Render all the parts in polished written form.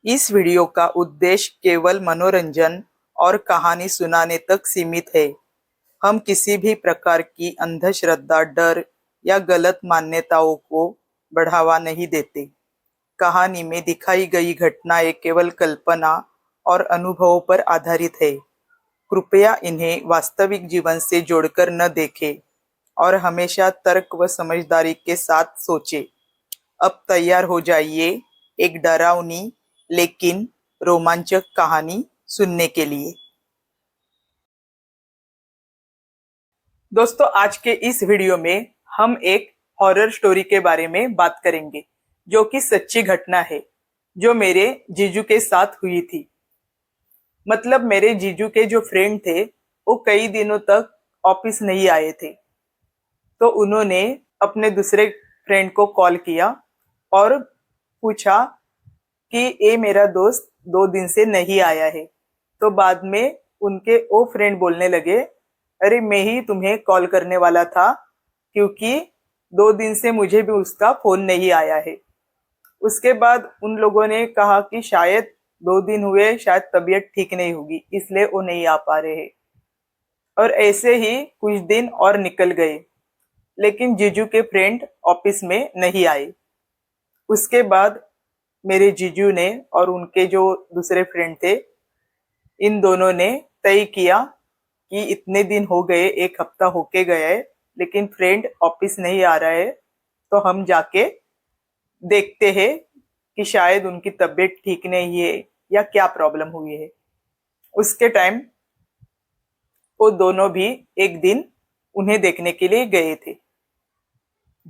इस वीडियो का उद्देश्य केवल मनोरंजन और कहानी सुनाने तक सीमित है। हम किसी भी प्रकार की अंधश्रद्धा, डर या गलत मान्यताओं को बढ़ावा नहीं देते। कहानी में दिखाई गई घटनाएं केवल कल्पना और अनुभवों पर आधारित है। कृपया इन्हें वास्तविक जीवन से जोड़कर न देखें और हमेशा तर्क व समझदारी के साथ सोचें। अब तैयार हो जाइए एक डरावनी लेकिन रोमांचक कहानी सुनने के लिए। दोस्तों, आज के इस वीडियो में हम एक हॉरर स्टोरी के बारे में बात करेंगे, जो कि सच्ची घटना है, जो मेरे जीजू के साथ हुई थी। मतलब मेरे जीजू के जो फ्रेंड थे, वो कई दिनों तक ऑफिस नहीं आए थे। तो उन्होंने अपने दूसरे फ्रेंड को कॉल किया और पूछा कि ये मेरा दोस्त 2 दिन से नहीं आया है। तो बाद में उनके वो फ्रेंड बोलने लगे, अरे मैं ही तुम्हें कॉल करने वाला था, क्योंकि 2 दिन से मुझे भी उसका फोन नहीं आया है। उसके बाद उन लोगों ने कहा कि शायद 2 दिन हुए, शायद तबीयत ठीक नहीं होगी, इसलिए वो नहीं आ पा रहे हैं। और ऐसे ही कुछ दिन और निकल गए, लेकिन जीजू के फ्रेंड ऑफिस में नहीं आए। उसके बाद मेरे जीजू ने और उनके जो दूसरे फ्रेंड थे, इन दोनों ने तय किया कि इतने दिन हो गए, 1 हफ्ता होके गया है, लेकिन फ्रेंड ऑफिस नहीं आ रहा है, तो हम जाके देखते हैं कि शायद उनकी तबीयत ठीक नहीं है या क्या प्रॉब्लम हुई है। उसके टाइम वो दोनों भी एक दिन उन्हें देखने के लिए गए थे।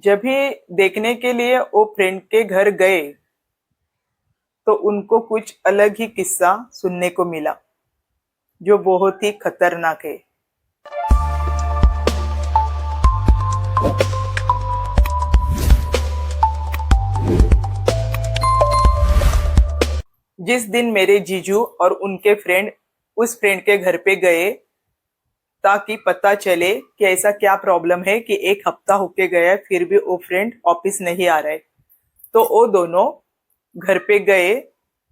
जब भी देखने के लिए वो फ्रेंड के घर गए, तो उनको कुछ अलग ही किस्सा सुनने को मिला, जो बहुत ही खतरनाक है। जिस दिन मेरे जीजू और उनके फ्रेंड उस फ्रेंड के घर पे गए, ताकि पता चले कि ऐसा क्या प्रॉब्लम है कि 1 हफ्ता होके गया है, फिर भी वो फ्रेंड ऑफिस नहीं आ रहा है। तो वो दोनों घर पे गए।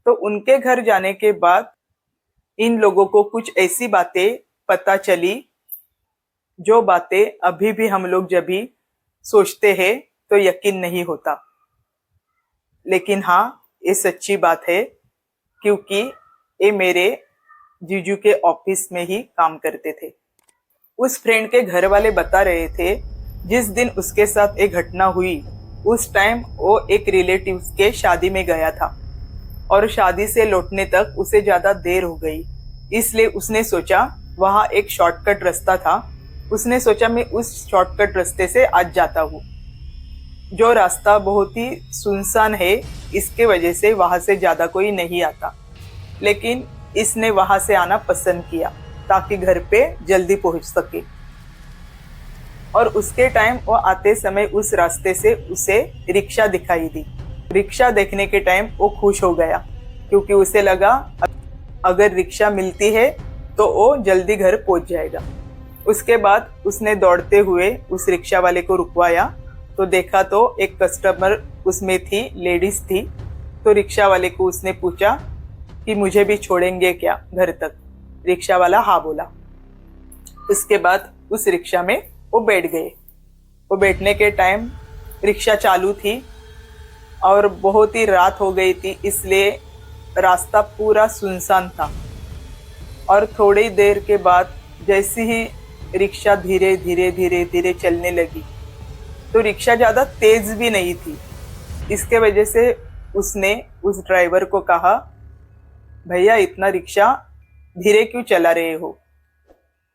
तो उनके घर जाने के बाद इन लोगों को कुछ ऐसी बातें पता चली, जो बातें अभी भी हम लोग जब भी सोचते हैं तो यकीन नहीं होता। लेकिन हाँ, ये सच्ची बात है, क्योंकि ये मेरे जीजू के ऑफिस में ही काम करते थे। उस फ्रेंड के घर वाले बता रहे थे, जिस दिन उसके साथ एक घटना हुई, उस टाइम वो एक रिलेटिव्स के शादी में गया था और शादी से लौटने तक उसे ज्यादा देर हो गई। इसलिए उसने सोचा, वहाँ एक शॉर्टकट रास्ता था, उसने सोचा मैं उस शॉर्टकट रास्ते से आज जाता हूँ। जो रास्ता बहुत ही सुनसान है, इसके वजह से वहां से ज्यादा कोई नहीं आता, लेकिन इसने वहां से आना पसंद किया ताकि घर पे जल्दी पहुंच सके। और उसके टाइम वो आते समय उस रास्ते से उसे रिक्शा दिखाई दी। रिक्शा देखने के टाइम वो खुश हो गया, क्योंकि उसे लगा अगर रिक्शा मिलती है तो वो जल्दी घर पहुंच जाएगा। उसके बाद उसने दौड़ते हुए उस रिक्शा वाले को रुकवाया, तो देखा तो एक कस्टमर उसमें थी, लेडीज थी। तो रिक्शा वाले को उसने पूछा कि मुझे भी छोड़ेंगे क्या घर तक। रिक्शा वाला हाँ बोला। उसके बाद उस रिक्शा में वो बैठ गए। वो बैठने के टाइम रिक्शा चालू थी और बहुत ही रात हो गई थी, इसलिए रास्ता पूरा सुनसान था। और थोड़ी देर के बाद जैसे ही रिक्शा धीरे धीरे धीरे धीरे चलने लगी, तो रिक्शा ज़्यादा तेज भी नहीं थी। इसके वजह से उसने उस ड्राइवर को कहा, भैया इतना रिक्शा धीरे क्यों चला रहे हो?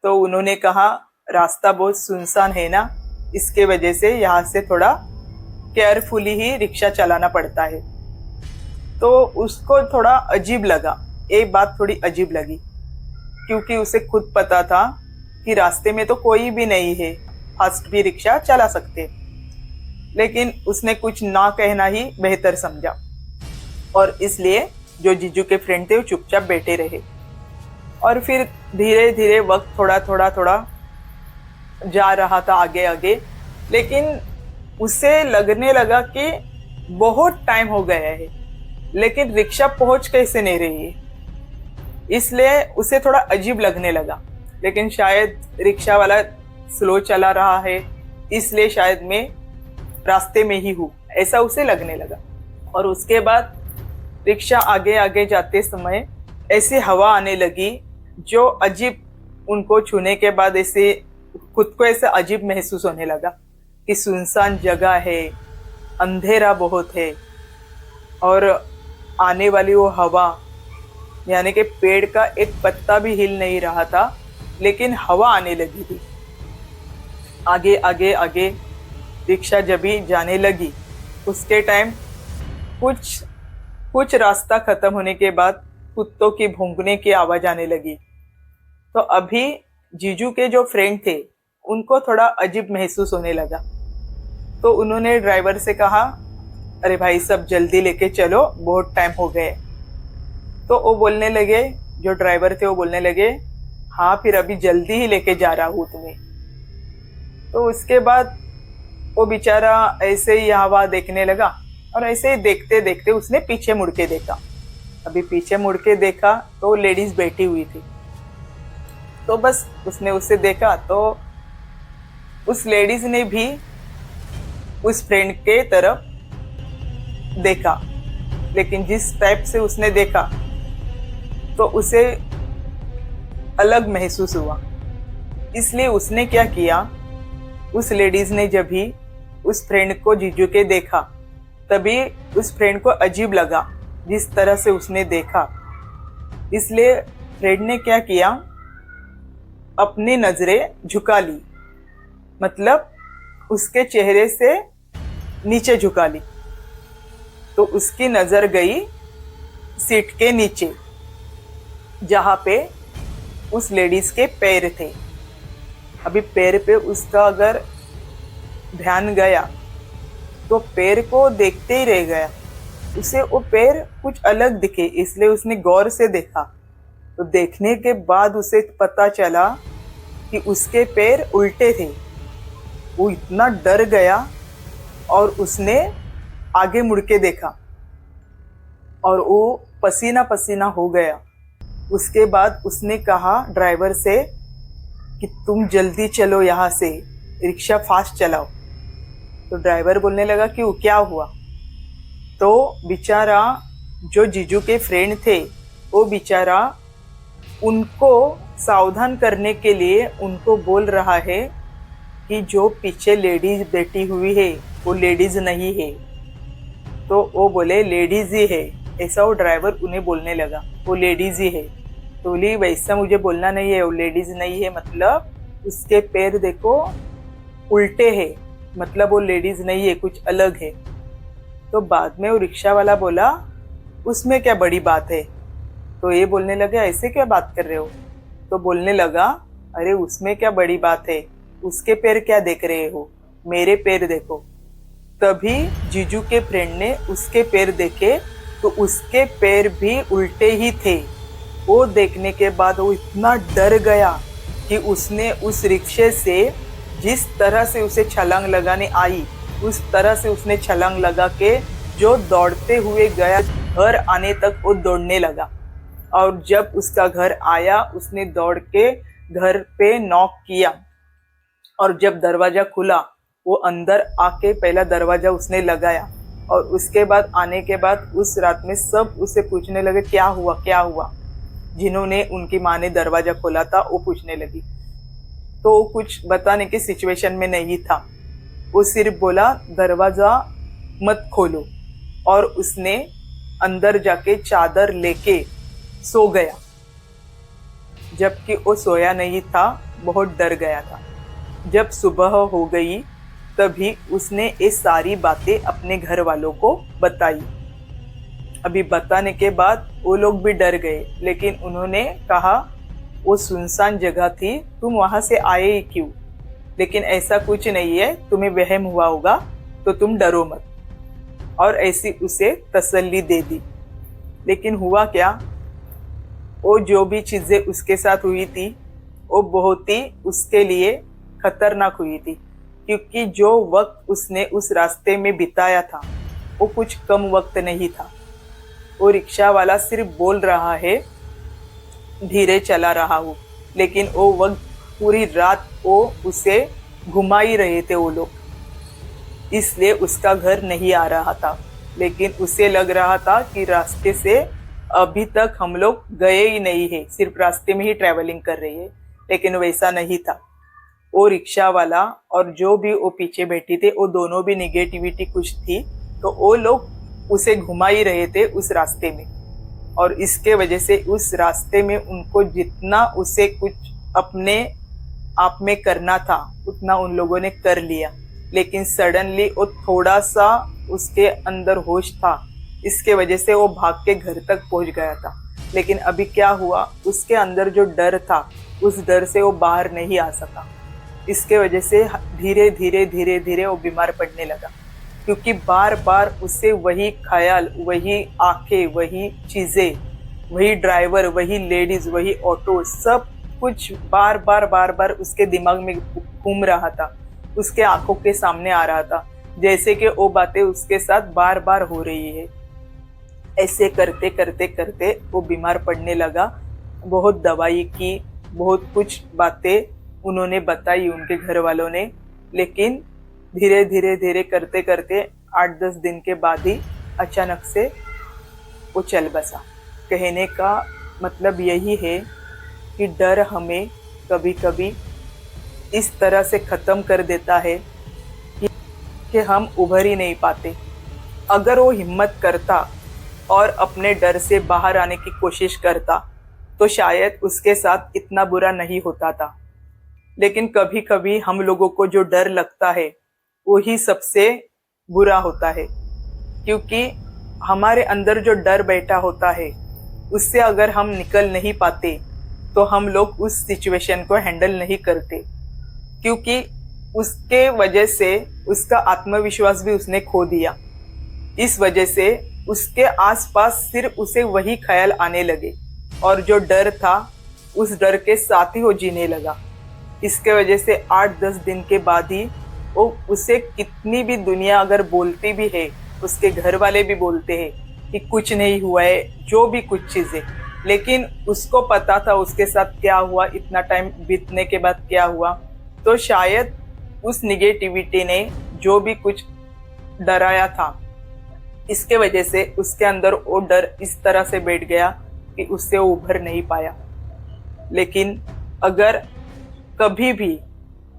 तो उन्होंने कहा, रास्ता बहुत सुनसान है ना, इसके वजह से यहाँ से थोड़ा केयरफुली ही रिक्शा चलाना पड़ता है। तो उसको थोड़ा अजीब लगा, एक बात थोड़ी अजीब लगी, क्योंकि उसे खुद पता था कि रास्ते में तो कोई भी नहीं है, फास्ट भी रिक्शा चला सकते। लेकिन उसने कुछ ना कहना ही बेहतर समझा, और इसलिए जो जीजू के फ्रेंड थे वो चुपचाप बैठे रहे। और फिर धीरे धीरे वक्त थोड़ा थोड़ा थोड़ा जा रहा था आगे आगे, लेकिन उसे लगने लगा कि बहुत टाइम हो गया है, लेकिन रिक्शा पहुंच कैसे नहीं रही है, इसलिए उसे थोड़ा अजीब लगने लगा। लेकिन शायद रिक्शा वाला स्लो चला रहा है, इसलिए शायद मैं रास्ते में ही हूँ, ऐसा उसे लगने लगा। और उसके बाद रिक्शा आगे आगे जाते समय ऐसी हवा आने लगी जो अजीब, उनको छूने के बाद ऐसे खुद को ऐसा अजीब महसूस होने लगा कि सुनसान जगह है, अंधेरा बहुत है, और आने वाली वो हवा, यानी कि पेड़ का एक पत्ता भी हिल नहीं रहा था, लेकिन हवा आने लगी थी। आगे आगे आगे रिक्शा जब भी जाने लगी, उसके टाइम कुछ कुछ रास्ता खत्म होने के बाद कुत्तों की भौंकने की आवाज आने लगी। तो अभी जीजू के जो फ्रेंड थे उनको थोड़ा अजीब महसूस होने लगा। तो उन्होंने ड्राइवर से कहा, अरे भाई सब जल्दी लेके चलो, बहुत टाइम हो गए। तो वो बोलने लगे, जो ड्राइवर थे वो बोलने लगे, हाँ फिर अभी जल्दी ही लेके जा रहा हूँ तुम्हें। तो उसके बाद वो बेचारा ऐसे ही यहाँ वहाँ देखने लगा, और ऐसे ही देखते देखते उसने पीछे मुड़ के देखा। अभी पीछे मुड़ के देखा तो लेडीज बैठी हुई थी। तो बस उसने उसे देखा तो उस लेडीज ने भी उस फ्रेंड के तरफ देखा, लेकिन जिस टाइप से उसने देखा तो उसे अलग महसूस हुआ। इसलिए उसने क्या किया, उस लेडीज ने जब भी उस फ्रेंड को जीजू के देखा, तभी उस फ्रेंड को अजीब लगा जिस तरह से उसने देखा। इसलिए फ्रेंड ने क्या किया, अपनी नजरें झुका ली, मतलब उसके चेहरे से नीचे झुका ली। तो उसकी नजर गई सीट के नीचे, जहां पे उस लेडीज के पैर थे। अभी पैर पे उसका अगर ध्यान गया तो पैर को देखते ही रह गया। उसे वो पैर कुछ अलग दिखे, इसलिए उसने गौर से देखा। तो देखने के बाद उसे पता चला कि उसके पैर उल्टे थे। वो इतना डर गया और उसने आगे मुड़ के देखा और वो पसीना पसीना हो गया। उसके बाद उसने कहा ड्राइवर से कि तुम जल्दी चलो यहाँ से, रिक्शा फास्ट चलाओ। तो ड्राइवर बोलने लगा कि वो क्या हुआ। तो बेचारा जो जीजू के फ्रेंड थे, वो बेचारा उनको सावधान करने के लिए उनको बोल रहा है कि जो पीछे लेडीज बैठी हुई है वो लेडीज नहीं है। तो वो बोले लेडीज ही है, ऐसा वो ड्राइवर उन्हें बोलने लगा, वो लेडीज ही है। तो बोली वैसा मुझे बोलना नहीं है, वो लेडीज नहीं है, मतलब उसके पैर देखो उल्टे है, मतलब वो लेडीज नहीं है, कुछ अलग है। तो बाद में वो रिक्शा वाला बोला उसमें क्या बड़ी बात है। तो ये बोलने लगा ऐसे क्या बात कर रहे हो। तो बोलने लगा अरे उसमें क्या बड़ी बात है, उसके पैर क्या देख रहे हो, मेरे पैर देखो। तभी जीजू के फ्रेंड ने उसके पैर देखे तो उसके पैर भी उल्टे ही थे। वो देखने के बाद वो इतना डर गया कि उसने उस रिक्शे से जिस तरह से उसे छलांग लगाने आई, उस तरह से उसने छलांग लगा के जो दौड़ते हुए गया, घर आने तक वो दौड़ने लगा। और जब उसका घर आया उसने दौड़ के घर पे नॉक किया, और जब दरवाजा खुला वो अंदर आके पहला दरवाजा उसने लगाया। और उसके बाद आने के बाद उस रात में सब उसे पूछने लगे क्या हुआ क्या हुआ। जिन्होंने उनकी माँ ने दरवाजा खोला था वो पूछने लगी। तो वो कुछ बताने की सिचुएशन में नहीं था, वो सिर्फ बोला दरवाजा मत खोलो, और उसने अंदर जाके चादर लेके सो गया। जबकि वो सोया नहीं था, बहुत डर गया था। जब सुबह हो गई तभी उसने ये सारी बातें अपने घर वालों को बताई। अभी बताने के बाद वो लोग भी डर गए, लेकिन उन्होंने कहा वो सुनसान जगह थी, तुम वहां से आए ही क्यों, लेकिन ऐसा कुछ नहीं है, तुम्हें वहम हुआ होगा तो तुम डरो मत। और ऐसी उसे तसल्ली दे दी। लेकिन हुआ क्या, वो जो भी चीजें उसके साथ हुई थी वो बहुत ही उसके लिए खतरनाक हुई थी, क्योंकि जो वक्त उसने उस रास्ते में बिताया था वो कुछ कम वक्त नहीं था। वो रिक्शा वाला सिर्फ बोल रहा है धीरे चला रहा हूँ, लेकिन वो वक्त पूरी रात वो उसे घुमा ही रहे थे वो लोग, इसलिए उसका घर नहीं आ रहा था। लेकिन उसे लग रहा था कि रास्ते से अभी तक हम लोग गए ही नहीं है, सिर्फ रास्ते में ही ट्रैवलिंग कर रही है, लेकिन वैसा नहीं था। वो रिक्शा वाला और जो भी वो पीछे बैठी थे वो दोनों भी निगेटिविटी कुछ थी, तो वो लोग उसे घुमा ही रहे थे उस रास्ते में। और इसके वजह से उस रास्ते में उनको जितना उसे कुछ अपने आप में करना था उतना उन लोगों ने कर लिया। लेकिन सडनली वो थोड़ा सा उसके अंदर होश था, इसके वजह से वो भाग के घर तक पहुंच गया था। लेकिन अभी क्या हुआ, उसके अंदर जो डर था उस डर से वो बाहर नहीं आ सका। इसके वजह से धीरे धीरे धीरे धीरे वो बीमार पड़ने लगा, क्योंकि बार बार उससे वही ख्याल, वही आंखें, वही चीजें, वही ड्राइवर, वही लेडीज, वही ऑटो, सब कुछ बार बार बार बार उसके दिमाग में घूम रहा था, उसके आंखों के सामने आ रहा था, जैसे कि वो बातें उसके साथ बार बार हो रही है। ऐसे करते करते करते वो बीमार पड़ने लगा। बहुत दवाई की, बहुत कुछ बातें उन्होंने बताई उनके घर वालों ने, लेकिन धीरे धीरे धीरे करते करते 8-10 दिन के बाद ही अचानक से वो चल बसा। कहने का मतलब यही है कि डर हमें कभी कभी इस तरह से ख़त्म कर देता है कि हम उभर ही नहीं पाते। अगर वो हिम्मत करता और अपने डर से बाहर आने की कोशिश करता तो शायद उसके साथ इतना बुरा नहीं होता था। लेकिन कभी कभी हम लोगों को जो डर लगता है वही सबसे बुरा होता है, क्योंकि हमारे अंदर जो डर बैठा होता है उससे अगर हम निकल नहीं पाते तो हम लोग उस सिचुएशन को हैंडल नहीं करते, क्योंकि उसके वजह से उसका आत्मविश्वास भी उसने खो दिया। इस वजह से उसके आसपास सिर्फ उसे वही ख्याल आने लगे और जो डर था उस डर के साथ ही वो जीने लगा। इसके वजह से 8-10 दिन के बाद ही वो उसे कितनी भी दुनिया अगर बोलती भी है, उसके घर वाले भी बोलते हैं कि कुछ नहीं हुआ है, जो भी कुछ चीज़ें, लेकिन उसको पता था उसके साथ क्या हुआ, इतना टाइम बीतने के बाद क्या हुआ। तो शायद उस निगेटिविटी ने जो भी कुछ डराया था, इसके वजह से उसके अंदर वो डर इस तरह से बैठ गया कि उससे वो उभर नहीं पाया। लेकिन अगर कभी भी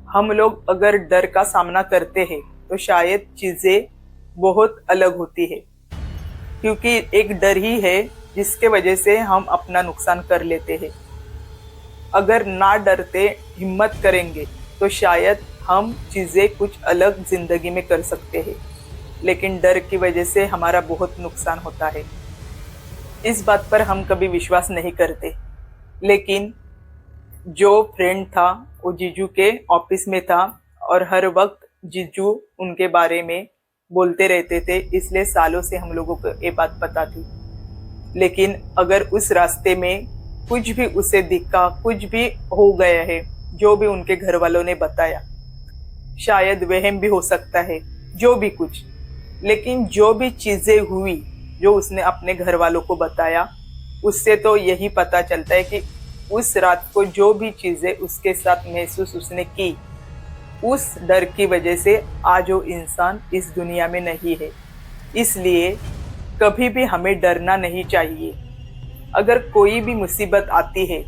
हम लोग अगर डर का सामना करते हैं तो शायद चीज़ें बहुत अलग होती है, क्योंकि एक डर ही है जिसके वजह से हम अपना नुकसान कर लेते हैं। अगर ना डरते हिम्मत करेंगे तो शायद हम चीज़ें कुछ अलग ज़िंदगी में कर सकते हैं, लेकिन डर की वजह से हमारा बहुत नुकसान होता है। इस बात पर हम कभी विश्वास नहीं करते। लेकिन जो फ्रेंड था वो जीजू के ऑफिस में था और हर वक्त जीजू उनके बारे में बोलते रहते थे, इसलिए सालों से हम लोगों को ये बात पता थी। लेकिन अगर उस रास्ते में कुछ भी उसे दिखा, कुछ भी हो गया है जो भी उनके घर वालों ने बताया, शायद वहम भी हो सकता है, जो भी कुछ, लेकिन जो भी चीज़ें हुई जो उसने अपने घर वालों को बताया, उससे तो यही पता चलता है कि उस रात को जो भी चीज़ें उसके साथ महसूस उसने की, उस डर की वजह से आज वो इंसान इस दुनिया में नहीं है। इसलिए कभी भी हमें डरना नहीं चाहिए। अगर कोई भी मुसीबत आती है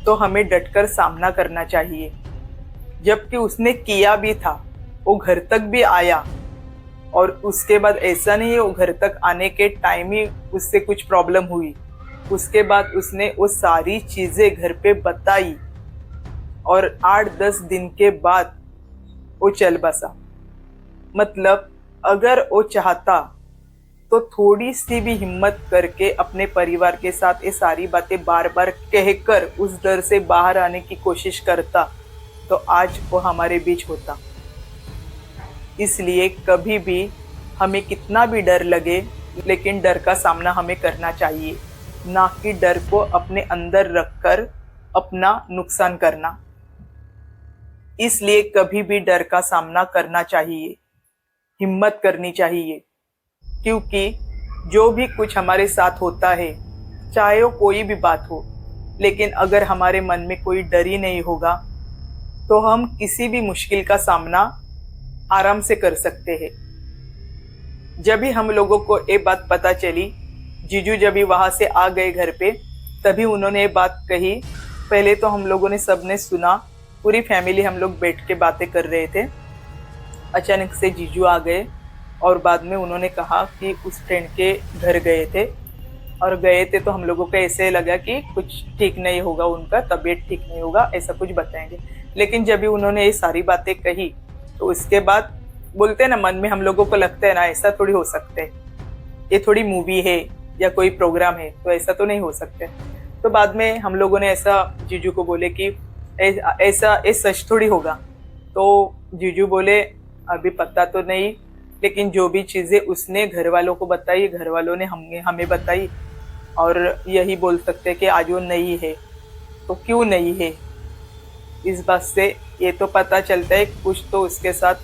तो हमें डटकर सामना करना चाहिए। जबकि उसने किया भी था, वो घर तक भी आया, और उसके बाद ऐसा नहीं है वो घर तक आने के टाइम ही उससे कुछ प्रॉब्लम हुई, उसके बाद उसने वो सारी चीज़ें घर पे बताई और 8-10 दिन के बाद वो चल बसा। मतलब अगर वो चाहता तो थोड़ी सी भी हिम्मत करके अपने परिवार के साथ ये सारी बातें बार बार कहकर उस डर से बाहर आने की कोशिश करता तो आज वो हमारे बीच होता। इसलिए कभी भी हमें कितना भी डर लगे, लेकिन डर का सामना हमें करना चाहिए, ना कि डर को अपने अंदर रखकर अपना नुकसान करना। इसलिए कभी भी डर का सामना करना चाहिए, हिम्मत करनी चाहिए, क्योंकि जो भी कुछ हमारे साथ होता है, चाहे वो कोई भी बात हो, लेकिन अगर हमारे मन में कोई डर ही नहीं होगा तो हम किसी भी मुश्किल का सामना आराम से कर सकते हैं। जब भी हम लोगों को ये बात पता चली, जीजू जब भी वहां से आ गए घर पे, तभी उन्होंने ये बात कही। पहले तो हम लोगों ने सबने सुना, पूरी फैमिली हम लोग बैठ के बातें कर रहे थे। अचानक से जीजू आ गए और बाद में उन्होंने कहा कि उस फ्रेंड के घर गए थे, और गए थे तो हम लोगों को ऐसे लगा कि कुछ ठीक नहीं होगा, उनका तबीयत ठीक नहीं होगा, ऐसा कुछ बताएंगे। लेकिन जब भी उन्होंने ये सारी बातें कही तो उसके बाद बोलते हैं ना, मन में हम लोगों को लगता है ना, ऐसा थोड़ी हो सकता है, ये थोड़ी मूवी है या कोई प्रोग्राम है, तो ऐसा तो नहीं हो सकता। तो बाद में हम लोगों ने ऐसा जीजू को बोले कि ऐसा ये सच थोड़ी होगा। तो जीजू बोले अभी पता तो नहीं, लेकिन जो भी चीज़ें उसने घर वालों को बताई, घर वालों ने हमें बताई, और यही बोल सकते हैं कि आज वो नहीं है। तो क्यों नहीं है, इस बात से ये तो पता चलता है कुछ तो उसके साथ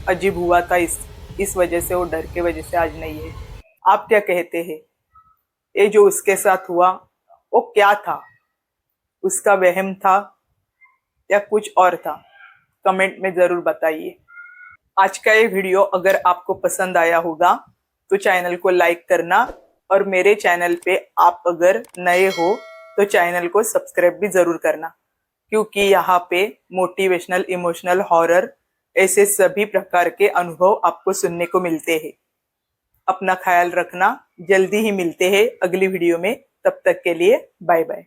अजीब हुआ था, इस वजह से, वो डर के वजह से आज नहीं है। आप क्या कहते हैं, ये जो उसके साथ हुआ वो क्या था? उसका वहम था या कुछ और था? कमेंट में जरूर बताइए। आज का ये वीडियो अगर आपको पसंद आया होगा तो चैनल को लाइक करना, और मेरे चैनल पे आप अगर नए हो तो चैनल को सब्सक्राइब भी जरूर करना, क्योंकि यहाँ पे मोटिवेशनल, इमोशनल, हॉरर, ऐसे सभी प्रकार के अनुभव आपको सुनने को मिलते हैं। अपना ख्याल रखना, जल्दी ही मिलते हैं अगली वीडियो में। तब तक के लिए बाय बाय।